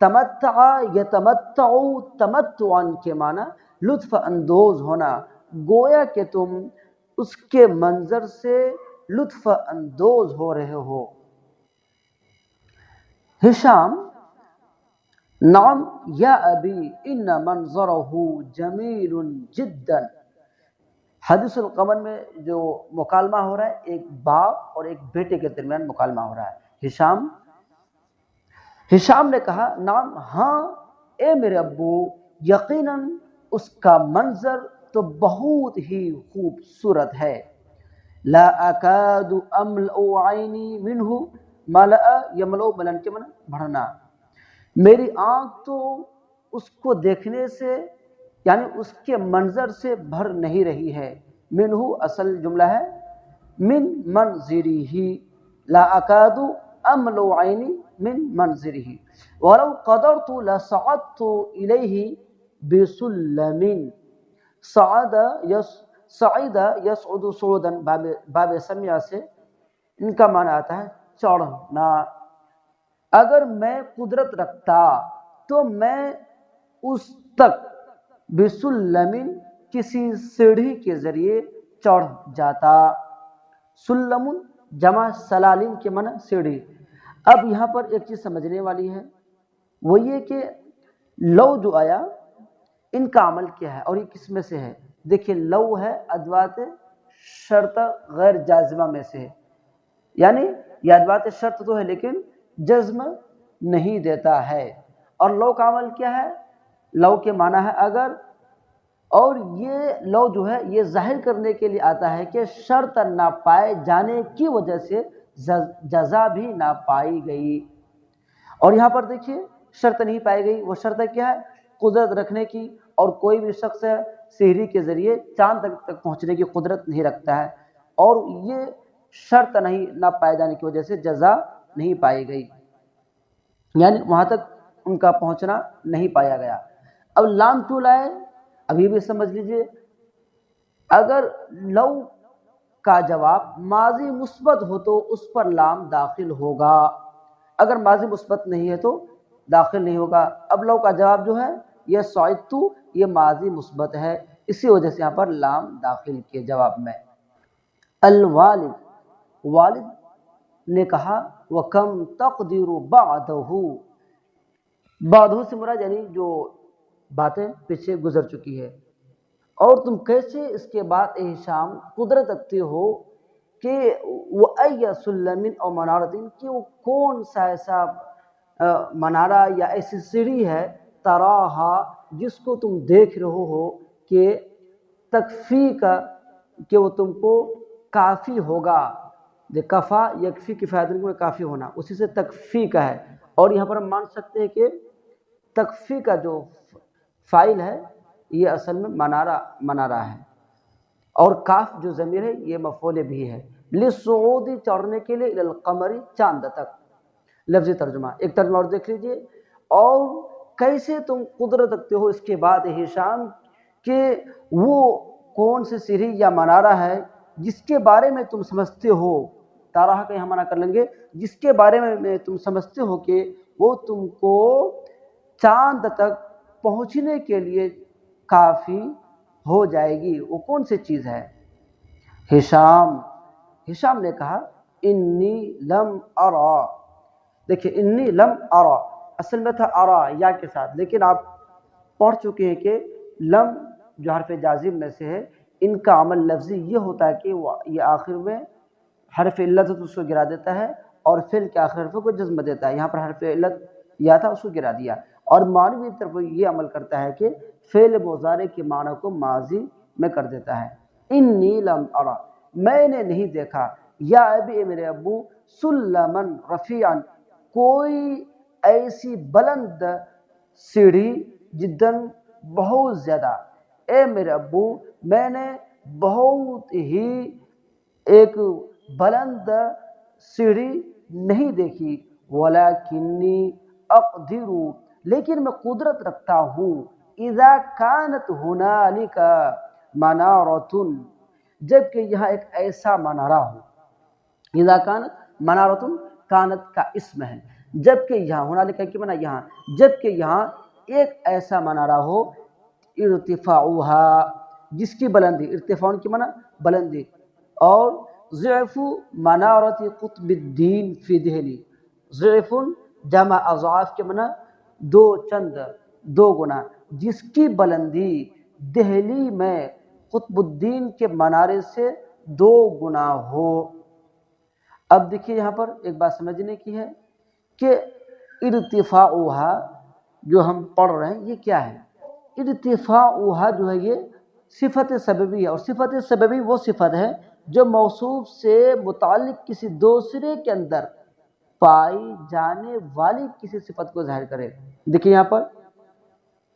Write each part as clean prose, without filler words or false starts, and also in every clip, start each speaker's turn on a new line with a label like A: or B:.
A: تمتع یتمتع تمتعا کے معنی لطف اندوز ہونا، گویا کہ تم اس کے منظر سے لطف اندوز ہو رہے ہو۔ ہشام: نعم یا ابی ان منظرہ جمیل جدا۔ حدیث القمر میں جو مکالمہ ہو رہا ہے، ایک باپ اور ایک بیٹے کے درمیان مکالمہ ہو رہا ہے۔ ہشام نے کہا نعم، ہاں اے میرے ابو، یقیناً اس کا منظر تو بہت ہی خوبصورت ہے۔ لا اکاد املأ عینی منہ ملأ یملأ ملن کے معنی بڑھنا، میری آنکھ تو اس کو دیکھنے سے یعنی اس کے منظر سے بھر نہیں رہی ہے۔ منہ اصل جملہ ہے من منظرہ، لا اکاد املأ عینی من منظرہ، ولو قدرت لصعدت الیہ بسلم۔ صعد یصعد صعودا، باب سمیع سے ان کا معنی آتا ہے چڑھنا۔ اگر میں قدرت رکھتا تو میں اس تک بسلم کسی سیڑھی کے ذریعے چڑھ جاتا۔ سلم جمع سلالم کے معنی سیڑھی۔ اب یہاں پر ایک چیز سمجھنے والی ہے، وہ یہ کہ لو جو آیا ان کا عمل کیا ہے اور یہ کس میں سے ہے؟ دیکھیں، لو ہے ادوات شرط غیر جازمہ میں سے ہے، یعنی یہ ادوات شرط تو ہے لیکن جزم نہیں دیتا ہے۔ اور لو کا عمل کیا ہے؟ لو کے معنی ہے اگر، اور یہ لو جو ہے یہ ظاہر کرنے کے لیے آتا ہے کہ شرط نہ پائے جانے کی وجہ سے جزا بھی نہ پائی گئی۔ اور یہاں پر دیکھیے شرط نہیں پائی گئی، وہ شرط کیا ہے؟ قدرت رکھنے کی، اور کوئی بھی شخص سحری کے ذریعے چاند تک پہنچنے کی قدرت نہیں رکھتا ہے، اور یہ شرط نہیں نہ پائے جانے کی وجہ سے جزا نہیں پائی گئی، یعنی وہاں تک ان کا پہنچنا نہیں پایا گیا۔ اب لام کیوں لائے؟ ابھی بھی سمجھ لیجئے، اگر لو کا جواب ماضی مثبت ہو تو اس پر لام داخل ہوگا، اگر ماضی مثبت نہیں ہے تو داخل نہیں ہوگا۔ اب لو کا جواب جو ہے یہ صعدت، یہ ماضی مثبت ہے، اسی وجہ سے یہاں پر لام داخل کے جواب میں۔ الوالد، والد نے کہا وَكَمْ تَقْدِرُ بَعْدَهُ، بعدہ سے مراد یعنی جو باتیں پیچھے گزر چکی ہے، اور تم کیسے اس کے بعد اے ہشام قدرت رکھتے ہو کہ وَأَيَّ سُلَّمٍ أَوْ مَنَارَةٍ، کہ وہ کون سا ایسا منارہ یا ایسی سیڑھی ہے، تراہا جس کو تم دیکھ رہے ہو کہ تکفی کا، کہ وہ تم کو کافی ہوگا۔ کفا یکفی کفایت میں کافی ہونا، اسی سے تکفی کا ہے، اور یہاں پر ہم مان سکتے ہیں کہ تکفی کا جو فاعل ہے یہ اصل میں منارہ ہے، اور کاف جو ضمیر ہے یہ مفعول بھی ہے۔ للصعود، چڑھنے کے لیے، القمر، چاند تک۔ لفظی ترجمہ، ایک ترجمہ اور دیکھ لیجئے، اور کیسے تم قدرت رکھتے ہو اس کے بعد ہشام کہ وہ کون سی سیڑھی یا منارہ ہے جس کے بارے میں تم سمجھتے ہو، تارہ کا یہاں معنی کر لیں گے، جس کے بارے میں تم سمجھتے ہو کہ وہ تم کو چاند تک پہنچنے کے لیے کافی ہو جائے گی، وہ کون سی چیز ہے؟ ہشام نے کہا انی لم ارا، دیکھیں انی لم ارا اصل میں تھا ارا یا کے ساتھ، لیکن آپ پڑھ چکے ہیں کہ لم جو حرف جازم میں سے ہے ان کا عمل لفظی یہ ہوتا ہے کہ یہ آخر میں حرف علت اس کو گرا دیتا ہے اور فعل کے آخر حرف کو جزم دیتا ہے۔ یہاں پر حرف علت یا تھا، اس کو گرا دیا، اور معنوی طرف یہ عمل کرتا ہے کہ فعل مضارع کے معنی کو ماضی میں کر دیتا ہے۔ انی لم ارا، میں نے نہیں دیکھا، یا ابی، میرے ابو، سلمن رفیعن، کوئی ایسی بلند سیڑھی، جدن بہت زیادہ، اے میرے ابو میں نے بہت ہی ایک بلند سیڑھی نہیں دیکھی، ولیکنی اقدر، لیکن میں قدرت رکھتا ہوں، اذا کانت ہنالک منارۃ، جبکہ یہاں ایک ایسا منارہ ہو۔ اذا کانت منارۃ، کانت کا اسم ہے، جبکہ یہاں ہنالک کی معنی یہاں، جبکہ یہاں ایک ایسا منارہ ہو ارتفاعها جس کی بلندی، ارتفاع کی معنی بلندی، اور ضعف منارت قطب الدین فی دہلی، ضعف جمع اضعاف کے معنی دو چند، دو گنا، جس کی بلندی دہلی میں قطب الدین کے منارے سے 2 گنا ہو۔ اب دیکھیے یہاں پر ایک بات سمجھنے کی ہے کہ ارتفاعها جو ہم پڑھ رہے ہیں یہ کیا ہے؟ ارتفاعها جو ہے یہ صفت سببی ہے، اور صفت سببی وہ صفت ہے جو موصوف سے متعلق کسی دوسرے کے اندر پائی جانے والی کسی صفت کو ظاہر کرے۔ دیکھیے یہاں پر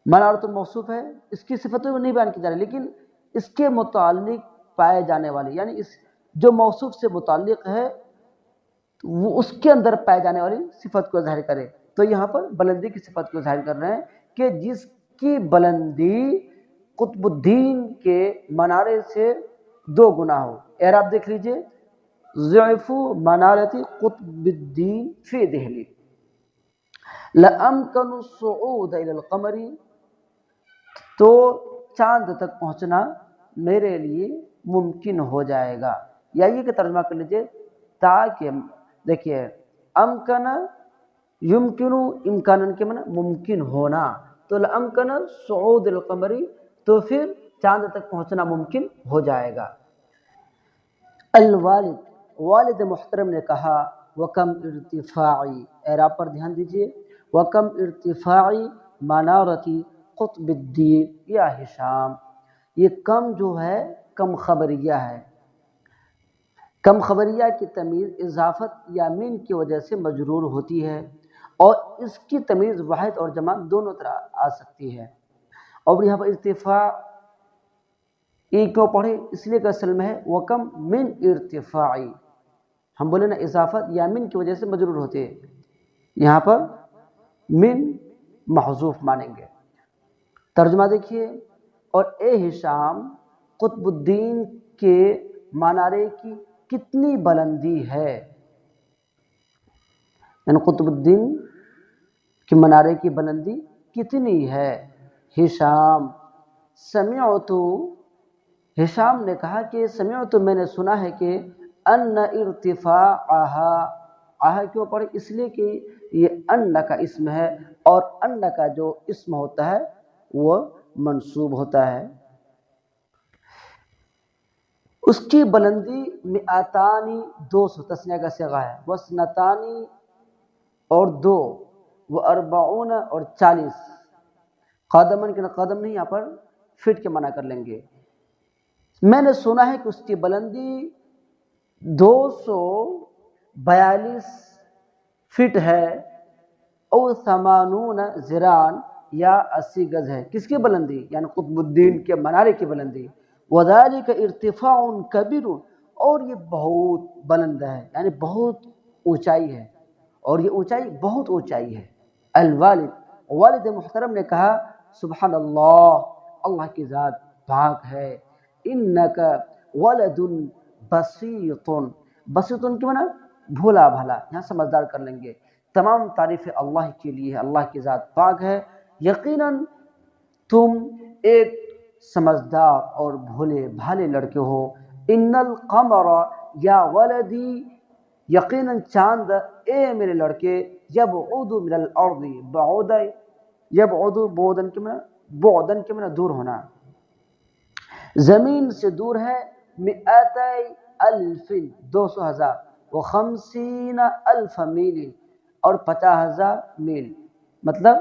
A: منارۃ الموصوف ہے، اس کی صفتوں نہیں بیان کی جا رہی، لیکن اس کے متعلق پائے جانے والی، یعنی اس جو موصوف سے متعلق ہے وہ اس کے اندر پائے جانے والی صفت کو ظاہر کرے۔ تو یہاں پر بلندی کی صفت کو ظاہر کر رہے ہیں کہ جس کی بلندی قطب الدین کے منارے سے 2 گنا ہو۔ اعراب دیکھ لیجئے، ضعف منارت قطب الدین فی دہلی، لَأَمْكَنُ الصُّعُودَ إِلَى الْقَمَرِ، تو چاند تک پہنچنا میرے لیے ممکن ہو جائے گا، یا یہ کہ ترجمہ کر لیجئے تاکہ دیکھیے امکن یمکن امکانن کے معنی ممکن ہونا، تو لامکن صعود القمر تو پھر چاند تک پہنچنا ممکن ہو جائے گا۔ الوالد، والد محترم نے کہا وکم ارتفاعی، اعراب پر دھیان دیجئے، وکم ارتفاعی منارتی قطب الدین یا ہشام، یہ کم جو ہے کم خبریہ ہے، کم خبریہ کی تمیز اضافت یا من کی وجہ سے مجرور ہوتی ہے، اور اس کی تمیز واحد اور جمع دونوں طرح آ سکتی ہے۔ اور یہاں پر ارتفاع کیوں پڑھے؟ اس لیے کہ اصل میں ہے وکم من ارتفاعی، ہم بولے نا اضافت یا من کی وجہ سے مجرور ہوتے ہیں، یہاں پر من محذوف مانیں گے۔ ترجمہ دیکھیے، اور اے ہشام قطب الدین کے منارے کی کتنی بلندی ہے، یعنی قطب الدین کے منارے کی بلندی کتنی ہے۔ ہشام سمعت، ہشام نے کہا کہ سمعت میں نے سنا ہے کہ ان ارتفاعها، آہا کیوں پڑھے؟ اس لیے کہ یہ ان کا اسم ہے، اور ان کا جو اسم ہوتا ہے وہ منصوب ہوتا ہے۔ اس کی بلندی مئتانی 200 تسنیہ کا صیغہ ہے، وسنتانی اور 2، واربعون اور 40، قدمن کے قدم نہیں، یہاں پر فٹ کے منع کر لیں گے۔ میں نے سنا ہے کہ اس کی بلندی 242 فٹ ہے، او 80 ذراعًا یا 80 گز ہے۔ کس کی بلندی؟ یعنی قطب الدین کے منارے کی بلندی۔ وَذَلِكَ ارتفاع کبیر، اور یہ بہت بلند ہے، یعنی بہت اونچائی ہے، اور یہ اونچائی بہت اونچائی ہے۔ الوالد، والد محترم نے کہا سبحان اللہ، اللہ کی ذات پاک ہے، انک ولد بسیط، بسیط کی معنی بھولا بھلا، یہاں سمجھدار کر لیں گے۔ تمام تعریف اللہ کے لیے ہے، اللہ کی ذات پاک ہے، یقیناً تم ایک سمجھدار اور بھولے بھالے لڑکے ہو۔ ان القمر یا ولدی، یقیناً چاند اے میرے لڑکے، یبعد من الارض بعد، یبعد بعدن کے معنی بعدن کے معنی دور ہونا، زمین سے دور ہے، 200,000 200,000، و50,000 میل اور 50,000 میل، مطلب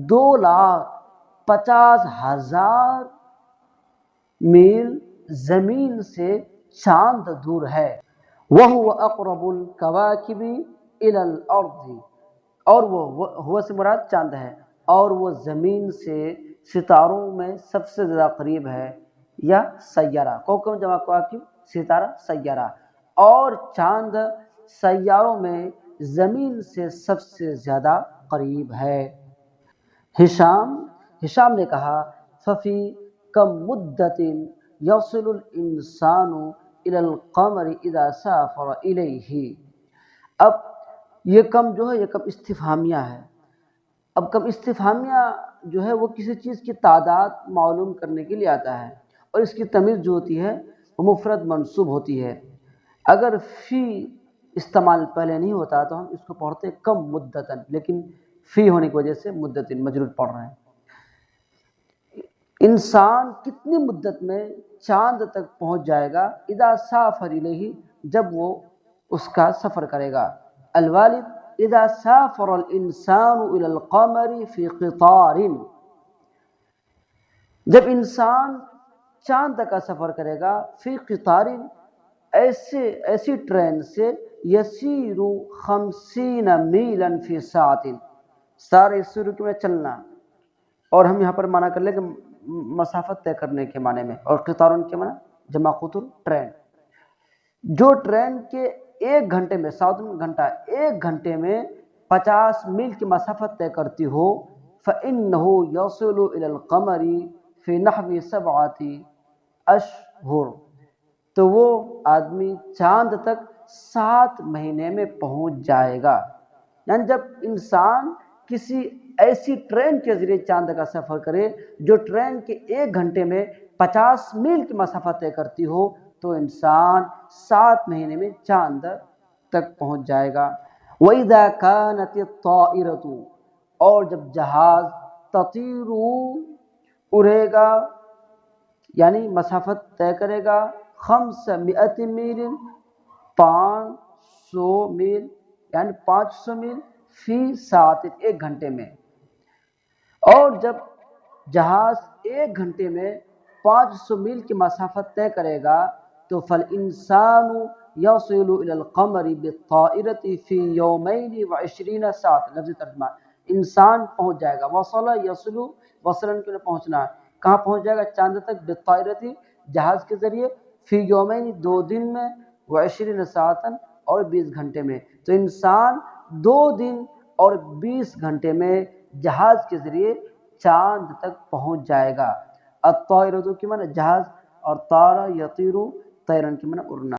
A: 2,50,000 میل زمین سے چاند دور ہے۔ وَهُوَ أَقْرَبُ الْكَوَاكِبِ إِلَى الْأَرْضِ، اور وہ ہوا سے مراد چاند ہے، اور وہ زمین سے ستاروں میں سب سے زیادہ قریب ہے، یا سیارہ، کوکب جمع کواکب، ستارہ سیارہ، اور چاند سیاروں میں زمین سے سب سے زیادہ قریب ہے۔ ہشام نے کہا ففی کم مدت یصل الانسان الى القمر اذا سافر الیہ، اب یہ کم جو ہے یہ کم استفہامیہ ہے. اب کم استفہامیہ جو ہے وہ کسی چیز کی تعداد معلوم کرنے کے لیے آتا ہے، اور اس کی تمیز جو ہوتی ہے وہ مفرد منصوب ہوتی ہے. اگر فی استعمال پہلے نہیں ہوتا تو ہم اس کو پڑھتے کم مدتن، لیکن فی ہونے کی وجہ سے مدتن مجرور پڑھ رہے ہیں. انسان کتنی مدت میں چاند تک پہنچ جائے گا؟ اذا سافر الیہ، جب وہ اس کا سفر کرے گا. الوالد اذا سافر الانسان الى القمر فی قطار، جب انسان چاند تک کا سفر کرے گا فی قطار، ایسی ٹرین سے یسیر 50 میلا فی ساعت، سارے سر میں چلنا، اور ہم یہاں پر معنی کر لیں کہ مسافت طے کرنے کے معنی میں، اور قطارن کے معنی جمع قطر ٹرین. جو ٹرین کے ایک گھنٹے میں 7 گھنٹہ ایک گھنٹے میں 50 میل کی مسافت طے کرتی ہو، فإنه يصل إلى القمر في نحو 7 أشهر، تو وہ آدمی چاند تک 7 مہینے میں پہنچ جائے گا. یعنی جب انسان کسی ایسی ٹرین کے ذریعے چاند کا سفر کرے جو ٹرین کے ایک گھنٹے میں 50 میل کی مسافت طے کرتی ہو، تو انسان 7 مہینے میں چاند تک پہنچ جائے گا. وَإِذَا كَانَتِ الطَّائِرَةُ، اور جب جہاز تطیر اڑے گا یعنی مسافت طے کرے گا 500 میل، 500 میل یعنی 500 میل فی ساعت، ایک گھنٹے میں. اور جب جہاز ایک گھنٹے میں 500 میل کی مسافت طے کرے گا تو فَالْإِنسَانُ يَصِلُ إِلَى الْقَمَرِ بِالطَّائِرَةِ فِي 22 ساعت. لفظ ترجمہ، انسان پہنچ جائے گا. وصل یصل، وصلن کے لیے پہنچنا ہے. کہاں پہنچ جائے گا؟ چاند تک. بالطائرتی، جہاز کے ذریعے. فی یومین، 2 دن میں. 20 ساعتاً، اور 20 گھنٹے میں. تو انسان 2 دن اور 20 گھنٹے میں جہاز کے ذریعے چاند تک پہنچ جائے گا. الطائرۃ کی معنی جہاز، اور طارہ یطیر طیرن کی معنی اڑنا.